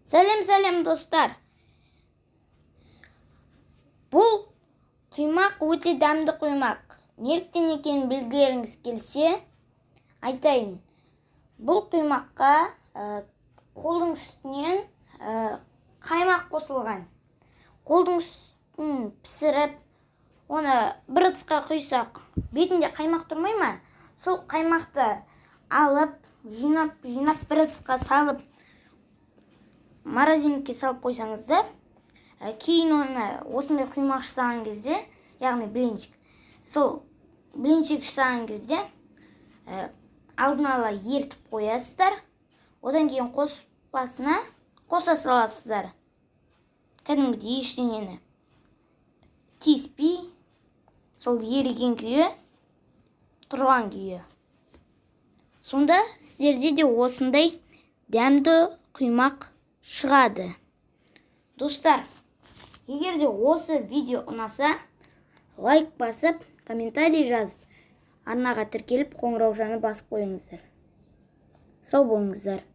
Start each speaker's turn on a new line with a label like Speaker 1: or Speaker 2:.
Speaker 1: Сәлем достар. Бұл құймақ өте дәмді құймақ. Неліктен екенін білгілеріңіз келсе, айтайын. Бұл құймаққа қолдың үстінен қаймақ қосылған. Қолдың үстін пісіріп, оны бір ыдысқа құйсақ, бетінде қаймақ тұрмай ма? Сол қаймақты алып, жинап бір ыдысқа салып, морозилкаға салып қойсаңыздар, кейін оны осындай құймақ жасаған кезде, яғни блинчик, сол блинчик жасаған кезде алдын ала ертіп қоясыздар, одан кейін қоспасына қоса саласыздар. Кәдімгідей ештеңені тиіспей, сол еріген күйі, тұрған күйі. Сонда сіздерде де осындай дәмді құймақ шығады. Достар, егер де осы видео ұнаса, лайк басып, комментарий жазып, арнаға тіркеліп, қоңыраужаны басып қойыңыздар. Сау болыңыздар.